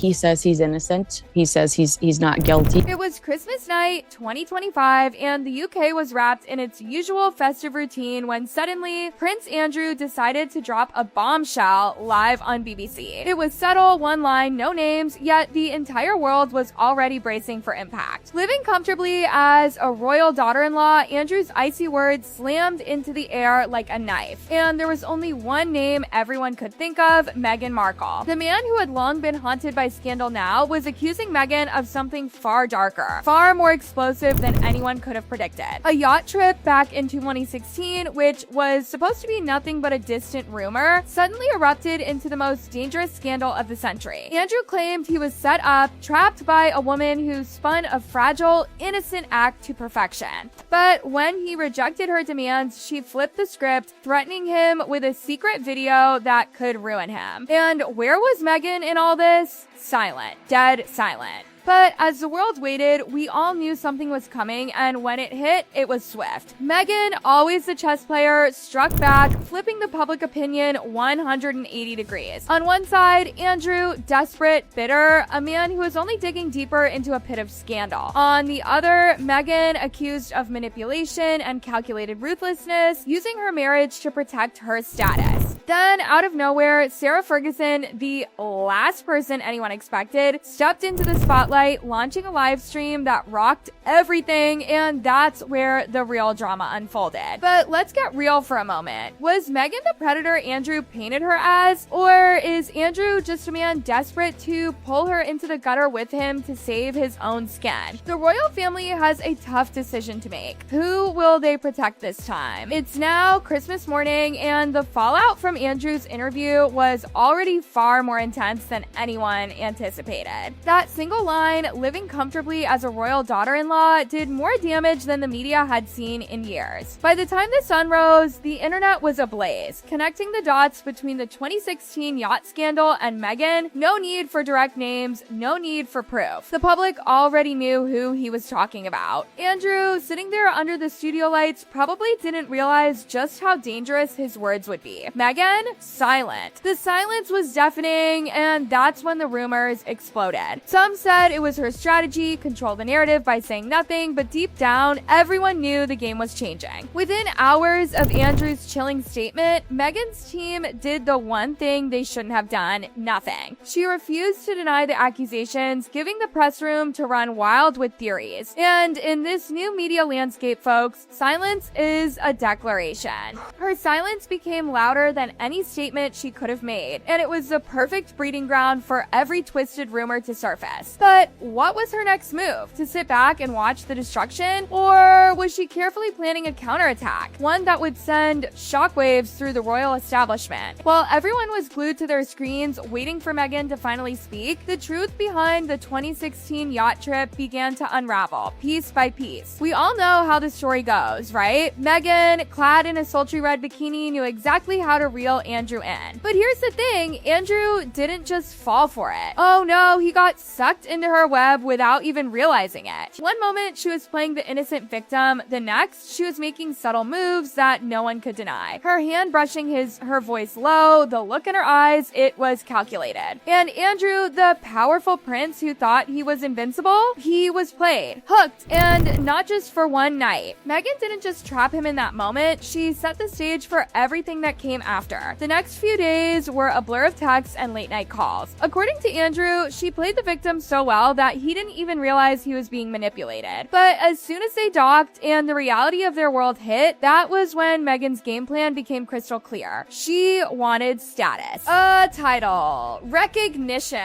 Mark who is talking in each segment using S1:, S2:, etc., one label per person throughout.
S1: He says he's innocent. He says he's not guilty.
S2: It was Christmas night 2025, and the UK was wrapped in its usual festive routine when suddenly Prince Andrew decided to drop a bombshell live on BBC. It was subtle, one line, no names, yet the entire world was already bracing for impact. Living comfortably as a royal daughter-in-law, Andrew's icy words slammed into the air like a knife, and there was only one name everyone could think of: Meghan Markle. The man who had long been haunted by scandal now was accusing Meghan of something far darker, far more explosive than anyone could have predicted. A yacht trip back in 2016, which was supposed to be nothing but a distant rumor, suddenly erupted into the most dangerous scandal of the century. Andrew claimed he was set up, trapped by a woman who spun a fragile, innocent act to perfection. But when he rejected her demands, she flipped the script, threatening him with a secret video that could ruin him. And where was Meghan in all this? Silent. Dead silent. But as the world waited, we all knew something was coming, and when it hit, it was swift. Meghan, always the chess player, struck back, flipping the public opinion 180 degrees. On one side, Andrew, desperate, bitter, a man who was only digging deeper into a pit of scandal. On the other, Meghan, accused of manipulation and calculated ruthlessness, using her marriage to protect her status. Then, out of nowhere, Sarah Ferguson, the last person anyone expected, stepped into the spotlight, launching a live stream that rocked everything, and that's where the real drama unfolded. But let's get real for a moment. Was Meghan the predator Andrew painted her as? Or is Andrew just a man desperate to pull her into the gutter with him to save his own skin? The royal family has a tough decision to make. Who will they protect this time? It's now Christmas morning, and the fallout from Andrew's interview was already far more intense than anyone anticipated. That single line, living comfortably as a royal daughter-in-law, did more damage than the media had seen in years. By the time the sun rose, the internet was ablaze, connecting the dots between the 2016 yacht scandal and Meghan. No need for direct names, no need for proof. The public already knew who he was talking about. Andrew, sitting there under the studio lights, probably didn't realize just how dangerous his words would be. Meghan, silent. The silence was deafening, and that's when the rumors exploded. Some said it was her strategy, control the narrative by saying nothing, but deep down, everyone knew the game was changing. Within hours of Andrew's chilling statement, Meghan's team did the one thing they shouldn't have done: nothing. She refused to deny the accusations, giving the press room to run wild with theories. And in this new media landscape, folks, silence is a declaration. Her silence became louder than any statement she could have made, and it was the perfect breeding ground for every twisted rumor to surface. But what was her next move? To sit back and watch the destruction? Or was she carefully planning a counterattack? One that would send shockwaves through the royal establishment. While everyone was glued to their screens waiting for Meghan to finally speak, the truth behind the 2016 yacht trip began to unravel, piece by piece. We all know how the story goes, right? Meghan, clad in a sultry red bikini, knew exactly how to reel Andrew in. But here's the thing, Andrew didn't just fall for it. Oh no, he got sucked into her web without even realizing it. One moment she was playing the innocent victim, the next she was making subtle moves that no one could deny. Her hand brushing her voice low, the look in her eyes, it was calculated. And Andrew, the powerful prince who thought he was invincible, he was played, hooked, and not just for one night. Meghan didn't just trap him in that moment, she set the stage for everything that came after. The next few days were a blur of texts and late night calls. According to Andrew, she played the victim so well that he didn't even realize he was being manipulated. But as soon as they docked and the reality of their world hit, that was when Meghan's game plan became crystal clear. She wanted status. A title. Recognition.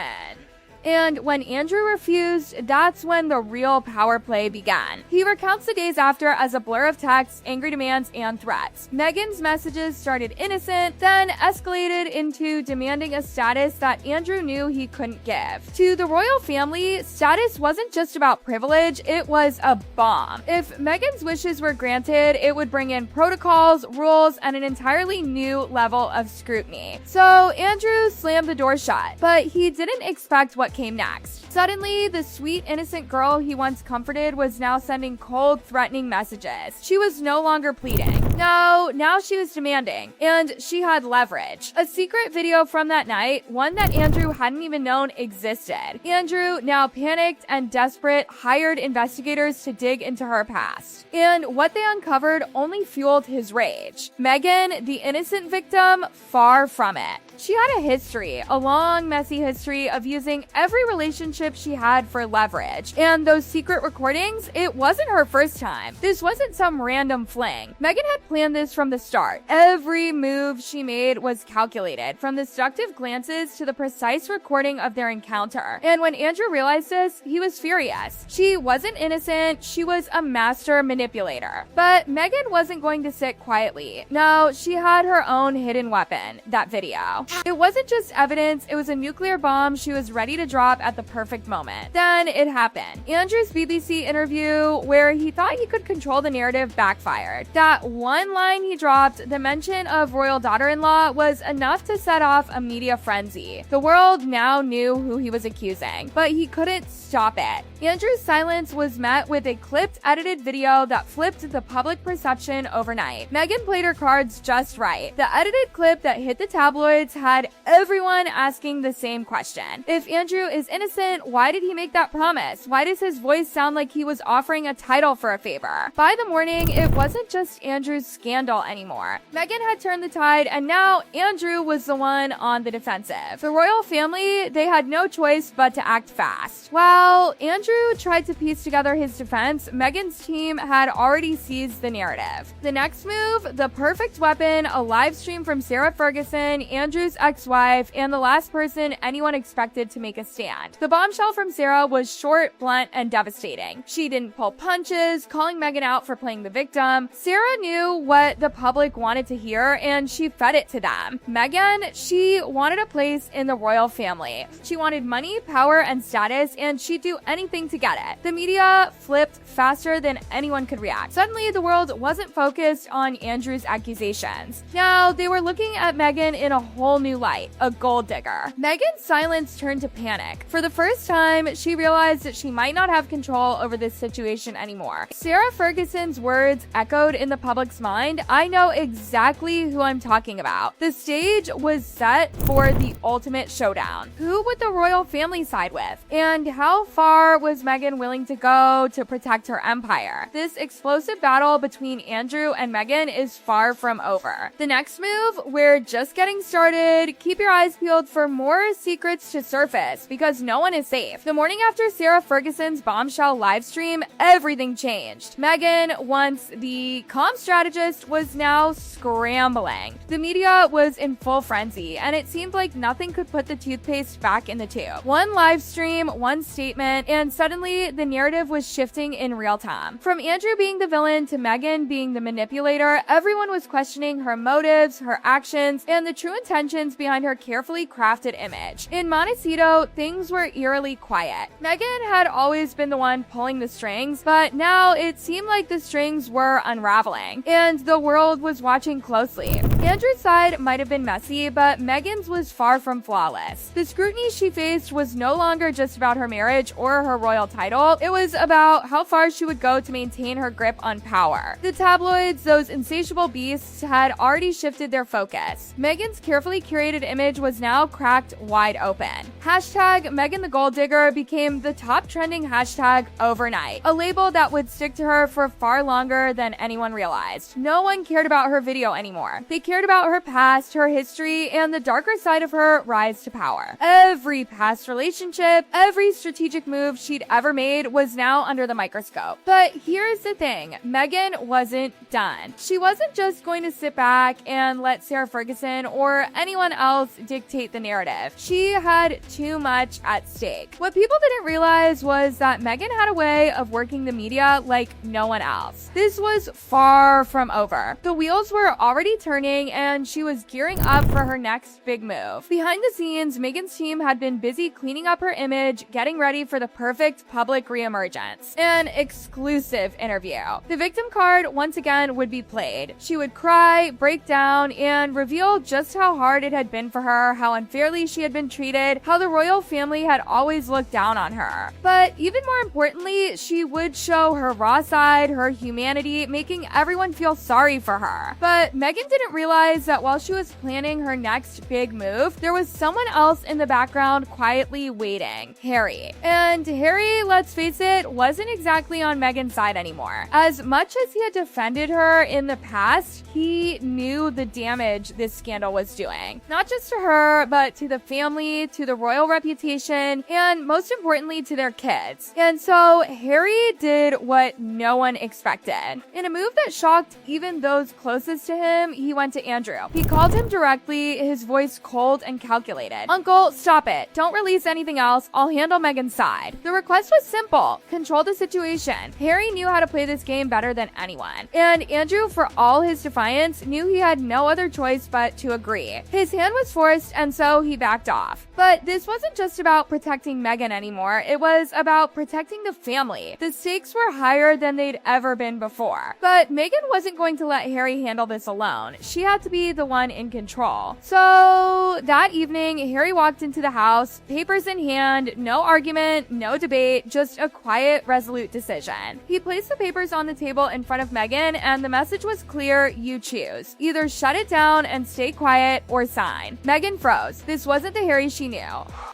S2: And when Andrew refused, that's when the real power play began. He recounts the days after as a blur of texts, angry demands, and threats. Meghan's messages started innocent, then escalated into demanding a status that Andrew knew he couldn't give. To the royal family, status wasn't just about privilege, it was a bomb. If Meghan's wishes were granted, it would bring in protocols, rules, and an entirely new level of scrutiny. So Andrew slammed the door shut, but he didn't expect what came next. Suddenly, the sweet, innocent girl he once comforted was now sending cold, threatening messages. She was no longer pleading. Now she was demanding, and she had leverage. A secret video from that night, one that Andrew hadn't even known existed. Andrew, now panicked and desperate, hired investigators to dig into her past. And what they uncovered only fueled his rage. Meghan, the innocent victim, far from it. She had a history, a long, messy history of using every relationship she had for leverage. And those secret recordings, it wasn't her first time. This wasn't some random fling. Meghan had planned this from the start. Every move she made was calculated, from the seductive glances to the precise recording of their encounter. And when Andrew realized this, he was furious. She wasn't innocent, she was a master manipulator. But Meghan wasn't going to sit quietly. No, she had her own hidden weapon, that video. It wasn't just evidence, it was a nuclear bomb she was ready to drop at the perfect moment. Then it happened. Andrew's BBC interview, where he thought he could control the narrative, backfired. That one line he dropped, the mention of royal daughter-in-law, was enough to set off a media frenzy. The world now knew who he was accusing, but he couldn't stop it. Andrew's silence was met with a clipped, edited video that flipped the public perception overnight. Meghan played her cards just right. The edited clip that hit the tabloids had everyone asking the same question. If Andrew is innocent, why did he make that promise? Why does his voice sound like he was offering a title for a favor? By the morning, it wasn't just Andrew's scandal anymore. Meghan had turned the tide, and now Andrew was the one on the defensive. The royal family, they had no choice but to act fast. While Andrew tried to piece together his defense, Meghan's team had already seized the narrative. The next move, the perfect weapon, a live stream from Sarah Ferguson, Andrew's ex-wife, and the last person anyone expected to make a stand. The bombshell from Sarah was short, blunt, and devastating. She didn't pull punches, calling Meghan out for playing the victim. Sarah knew what the public wanted to hear, and she fed it to them. Meghan, she wanted a place in the royal family. She wanted money, power, and status, and she'd do anything to get it. The media flipped faster than anyone could react. Suddenly, the world wasn't focused on Andrew's accusations. Now, they were looking at Meghan in a whole new light, a gold digger. Meghan's silence turned to panic. For the first time, she realized that she might not have control over this situation anymore. Sarah Ferguson's words echoed in the public's mind. I know exactly who I'm talking about. The stage was set for the ultimate showdown. Who would the royal family side with? And how far was Meghan willing to go to protect her empire? This explosive battle between Andrew and Meghan is far from over. The next move, we're just getting started. Keep your eyes peeled for more secrets to surface, because no one is safe. The morning after Sarah Ferguson's bombshell livestream, everything changed. Meghan, once the comm strategist, was now scrambling. The media was in full frenzy, and it seemed like nothing could put the toothpaste back in the tube. One live stream, one statement, and suddenly the narrative was shifting in real time. From Andrew being the villain to Meghan being the manipulator, everyone was questioning her motives, her actions, and the true intentions behind her carefully crafted image. In Montecito, things were eerily quiet. Meghan had always been the one pulling the strings, but now it seemed like the strings were unraveling, and the world was watching closely. Andrew's side might have been messy, but Meghan's was far from flawless. The scrutiny she faced was no longer just about her marriage or her royal title. It was about how far she would go to maintain her grip on power. The tabloids, those insatiable beasts, had already shifted their focus. Meghan's carefully curated image was now cracked wide open. Hashtag Meghan the Gold Digger became the top trending hashtag overnight, a label that would stick to her for far longer than anyone realized. No one cared about her video anymore. They cared about her past, her history, and the darker side of her rise to power. Every past relationship, every strategic move she'd ever made was now under the microscope. But here's the thing, Meghan wasn't done. She wasn't just going to sit back and let Sarah Ferguson or anyone else dictate the narrative. She had too much at stake. What people didn't realize was that Meghan had a way of working the media like no one else. This was far from over. The wheels were already turning, and she was gearing up for her next big move. Behind the scenes, Meghan's team had been busy cleaning up her image, getting ready for the perfect public reemergence. An exclusive interview. The victim card once again would be played. She would cry, break down, and reveal just how hard it had been for her, how unfairly she had been treated, how the royal family had always looked down on her. But even more importantly, she would show her raw side, her humanity, making everyone feel feel sorry for her. But Meghan didn't realize that while she was planning her next big move, there was someone else in the background quietly waiting: Harry. And Harry, let's face it, wasn't exactly on Meghan's side anymore. As much as he had defended her in the past, he knew the damage this scandal was doing. Not just to her, but to the family, to the royal reputation, and most importantly, to their kids. And so Harry did what no one expected. In a move that shocked even those closest to him, he went to Andrew. He called him directly, his voice cold and calculated. "Uncle, stop it. Don't release anything else. I'll handle Meghan's side." The request was simple: control the situation. Harry knew how to play this game better than anyone. And Andrew, for all his defiance, knew he had no other choice but to agree. His hand was forced, and so he backed off. But this wasn't just about protecting Meghan anymore. It was about protecting the family. The stakes were higher than they'd ever been before. But Meghan wasn't going to let Harry handle this alone. She had to be the one in control. So that evening, Harry walked into the house, papers in hand, no argument, no debate, just a quiet, resolute decision. He placed the papers on the table in front of Meghan, and the message was clear: you choose. Either shut it down and stay quiet, or sign. Meghan froze. This wasn't the Harry she knew.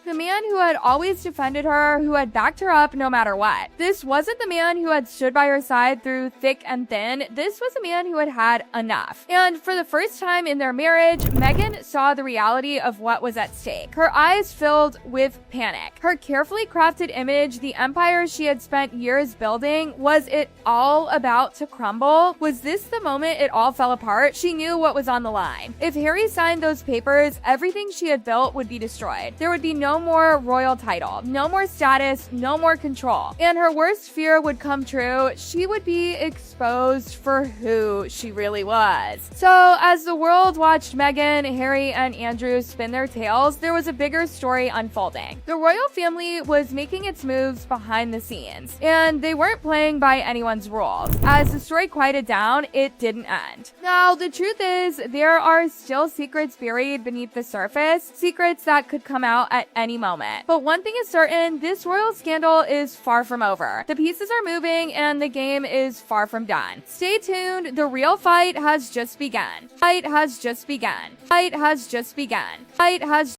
S2: The man who had always defended her, who had backed her up no matter what. This wasn't the man who had stood by her side through thick and thin. This was a man who had had enough. And for the first time in their marriage, Meghan saw the reality of what was at stake. Her eyes filled with panic. Her carefully crafted image, the empire she had spent years building, was it all about to crumble? Was this the moment it all fell apart? She knew what was on the line. If Harry signed those papers, everything she had built would be destroyed. There would be no more royal title, no more status, no more control. And her worst fear would come true. She would be exposed for who she really was. So as the world watched Meghan, Harry, and Andrew spin their tales, there was a bigger story unfolding. The royal family was making its moves behind the scenes, and they weren't playing by anyone's rules. As the story quieted down, it didn't end. Now, the truth is, there are still secrets buried beneath the surface, secrets that could come out at any moment. But one thing is certain: this royal scandal is far from over. The pieces are moving, and the game is far from done. Stay tuned. The real fight has just begun. Fight has just begun. Fight has just begun. Fight has